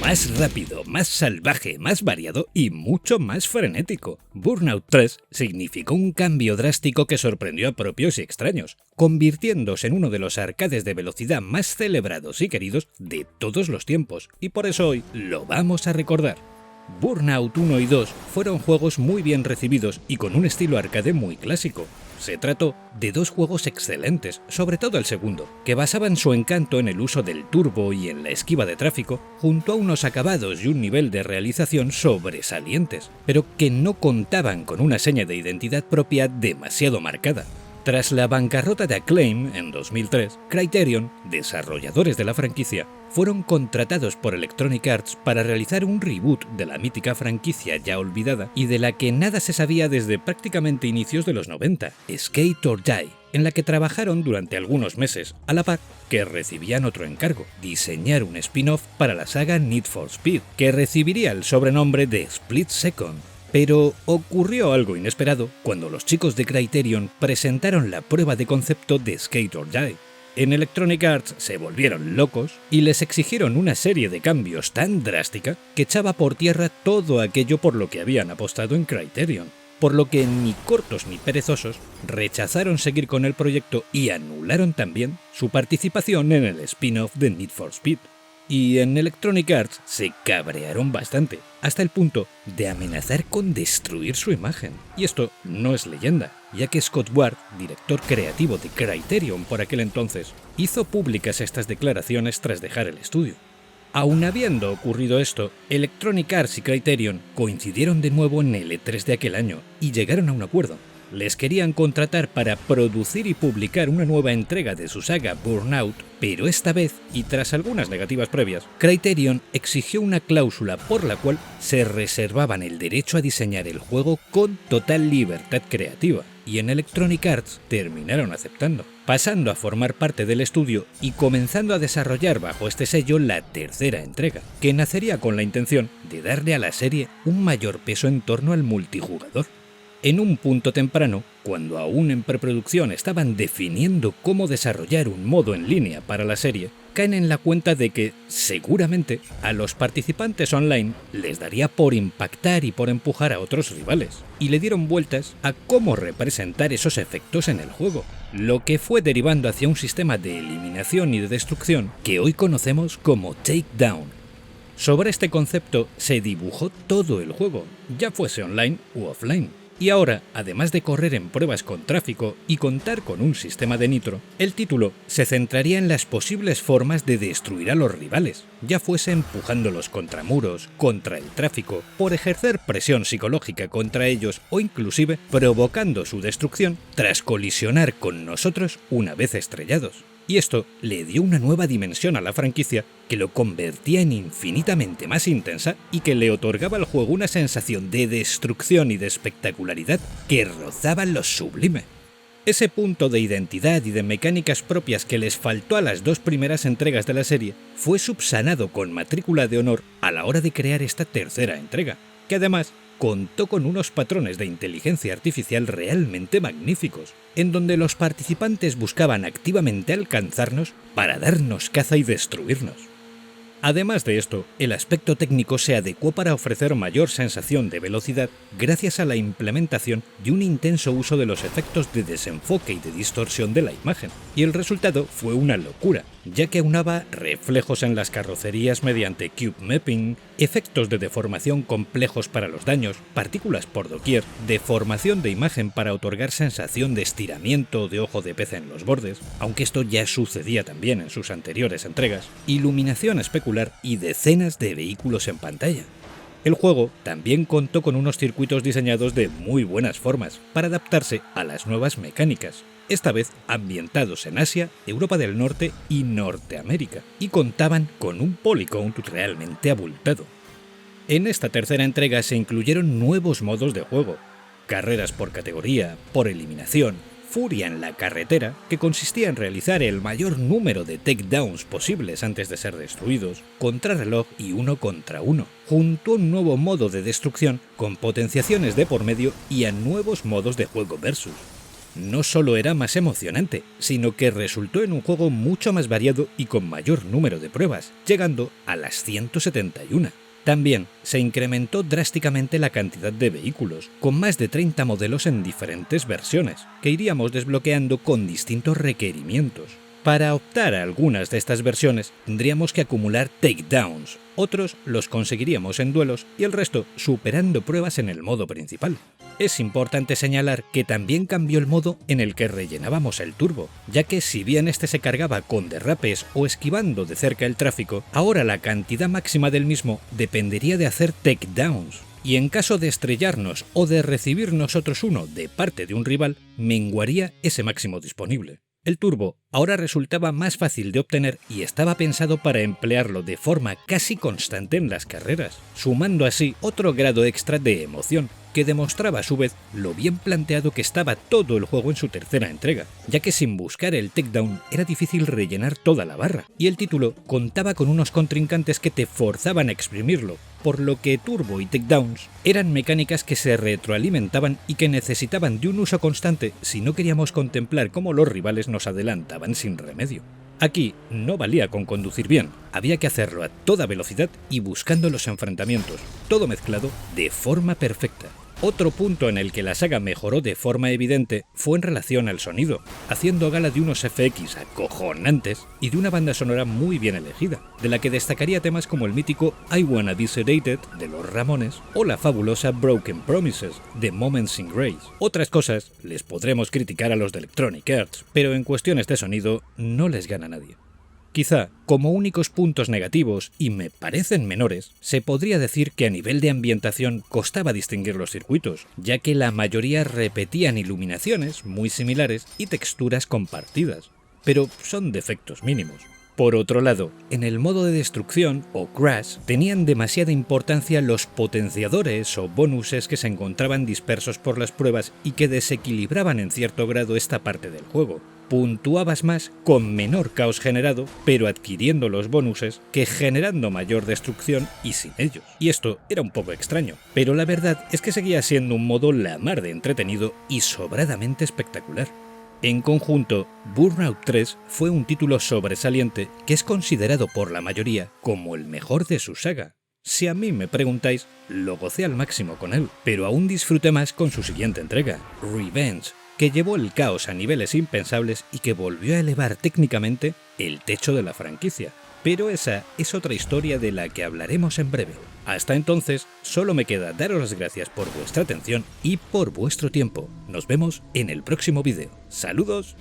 más rápido, más salvaje, más variado y mucho más frenético. Burnout 3 significó un cambio drástico que sorprendió a propios y extraños, convirtiéndose en uno de los arcades de velocidad más celebrados y queridos de todos los tiempos, y por eso hoy lo vamos a recordar. Burnout 1 y 2 fueron juegos muy bien recibidos y con un estilo arcade muy clásico. Se trató de dos juegos excelentes, sobre todo el segundo, que basaban su encanto en el uso del turbo y en la esquiva de tráfico, junto a unos acabados y un nivel de realización sobresalientes, pero que no contaban con una seña de identidad propia demasiado marcada. Tras la bancarrota de Acclaim en 2003, Criterion, desarrolladores de la franquicia, fueron contratados por Electronic Arts para realizar un reboot de la mítica franquicia ya olvidada y de la que nada se sabía desde prácticamente inicios de los 90, Skate or Die, en la que trabajaron durante algunos meses, a la par que recibían otro encargo, diseñar un spin-off para la saga Need for Speed, que recibiría el sobrenombre de Split Second. Pero ocurrió algo inesperado cuando los chicos de Criterion presentaron la prueba de concepto de Skate or Die. En Electronic Arts se volvieron locos y les exigieron una serie de cambios tan drástica que echaba por tierra todo aquello por lo que habían apostado en Criterion, por lo que ni cortos ni perezosos rechazaron seguir con el proyecto y anularon también su participación en el spin-off de Need for Speed. Y en Electronic Arts se cabrearon bastante, hasta el punto de amenazar con destruir su imagen. Y esto no es leyenda, ya que Scott Ward, director creativo de Criterion por aquel entonces, hizo públicas estas declaraciones tras dejar el estudio. Aun habiendo ocurrido esto, Electronic Arts y Criterion coincidieron de nuevo en el E3 de aquel año y llegaron a un acuerdo. Les querían contratar para producir y publicar una nueva entrega de su saga Burnout, pero esta vez, y tras algunas negativas previas, Criterion exigió una cláusula por la cual se reservaban el derecho a diseñar el juego con total libertad creativa, y en Electronic Arts terminaron aceptando, pasando a formar parte del estudio y comenzando a desarrollar bajo este sello la tercera entrega, que nacería con la intención de darle a la serie un mayor peso en torno al multijugador. En un punto temprano, cuando aún en preproducción estaban definiendo cómo desarrollar un modo en línea para la serie, caen en la cuenta de que, seguramente, a los participantes online les daría por impactar y por empujar a otros rivales, y le dieron vueltas a cómo representar esos efectos en el juego, lo que fue derivando hacia un sistema de eliminación y de destrucción que hoy conocemos como Takedown. Sobre este concepto se dibujó todo el juego, ya fuese online u offline. Y ahora, además de correr en pruebas con tráfico y contar con un sistema de nitro, el título se centraría en las posibles formas de destruir a los rivales, ya fuese empujándolos contra muros, contra el tráfico, por ejercer presión psicológica contra ellos o inclusive provocando su destrucción tras colisionar con nosotros una vez estrellados. Y esto le dio una nueva dimensión a la franquicia que lo convertía en infinitamente más intensa y que le otorgaba al juego una sensación de destrucción y de espectacularidad que rozaba lo sublime. Ese punto de identidad y de mecánicas propias que les faltó a las dos primeras entregas de la serie fue subsanado con matrícula de honor a la hora de crear esta tercera entrega, que además contó con unos patrones de inteligencia artificial realmente magníficos, en donde los participantes buscaban activamente alcanzarnos para darnos caza y destruirnos. Además de esto, el aspecto técnico se adecuó para ofrecer mayor sensación de velocidad gracias a la implementación de un intenso uso de los efectos de desenfoque y de distorsión de la imagen, y el resultado fue una locura, ya que aunaba reflejos en las carrocerías mediante cube mapping, efectos de deformación complejos para los daños, partículas por doquier, deformación de imagen para otorgar sensación de estiramiento de ojo de pez en los bordes, aunque esto ya sucedía también en sus anteriores entregas, iluminación especular y decenas de vehículos en pantalla. El juego también contó con unos circuitos diseñados de muy buenas formas para adaptarse a las nuevas mecánicas, esta vez ambientados en Asia, Europa del Norte y Norteamérica, y contaban con un polycount realmente abultado. En esta tercera entrega se incluyeron nuevos modos de juego, carreras por categoría, por eliminación, furia en la carretera, que consistía en realizar el mayor número de takedowns posibles antes de ser destruidos, contrarreloj y 1 contra 1, junto a un nuevo modo de destrucción con potenciaciones de por medio y a nuevos modos de juego versus. no solo era más emocionante, sino que resultó en un juego mucho más variado y con mayor número de pruebas, llegando a las 171. También se incrementó drásticamente la cantidad de vehículos, con más de 30 modelos en diferentes versiones, que iríamos desbloqueando con distintos requerimientos. Para optar a algunas de estas versiones tendríamos que acumular takedowns, otros los conseguiríamos en duelos y el resto superando pruebas en el modo principal. Es importante señalar que también cambió el modo en el que rellenábamos el turbo, ya que si bien este se cargaba con derrapes o esquivando de cerca el tráfico, ahora la cantidad máxima del mismo dependería de hacer takedowns. Y en caso de estrellarnos o de recibir nosotros uno de parte de un rival, menguaría ese máximo disponible. El turbo ahora resultaba más fácil de obtener y estaba pensado para emplearlo de forma casi constante en las carreras, sumando así otro grado extra de emoción, que demostraba a su vez lo bien planteado que estaba todo el juego en su tercera entrega, ya que sin buscar el takedown era difícil rellenar toda la barra, y el título contaba con unos contrincantes que te forzaban a exprimirlo, por lo que turbo y takedowns eran mecánicas que se retroalimentaban y que necesitaban de un uso constante si no queríamos contemplar cómo los rivales nos adelantaban sin remedio. Aquí no valía con conducir bien, había que hacerlo a toda velocidad y buscando los enfrentamientos, todo mezclado de forma perfecta. Otro punto en el que la saga mejoró de forma evidente fue en relación al sonido, haciendo gala de unos FX acojonantes y de una banda sonora muy bien elegida, de la que destacaría temas como el mítico I Wanna Be Sedated de los Ramones o la fabulosa Broken Promises de Moments in Grace. Otras cosas les podremos criticar a los de Electronic Arts, pero en cuestiones de sonido no les gana nadie. Quizá, como únicos puntos negativos, y me parecen menores, se podría decir que a nivel de ambientación costaba distinguir los circuitos, ya que la mayoría repetían iluminaciones muy similares y texturas compartidas, pero son defectos mínimos. Por otro lado, en el modo de destrucción, o crash, tenían demasiada importancia los potenciadores o bonuses que se encontraban dispersos por las pruebas y que desequilibraban en cierto grado esta parte del juego. Puntuabas más con menor caos generado, pero adquiriendo los bonuses, que generando mayor destrucción y sin ellos. Y esto era un poco extraño, pero la verdad es que seguía siendo un modo la mar de entretenido y sobradamente espectacular. En conjunto, Burnout 3 fue un título sobresaliente que es considerado por la mayoría como el mejor de su saga. Si a mí me preguntáis, lo gocé al máximo con él, pero aún disfruté más con su siguiente entrega, Revenge, que llevó el caos a niveles impensables y que volvió a elevar técnicamente el techo de la franquicia. Pero esa es otra historia de la que hablaremos en breve. Hasta entonces, solo me queda daros las gracias por vuestra atención y por vuestro tiempo. Nos vemos en el próximo vídeo. ¡Saludos!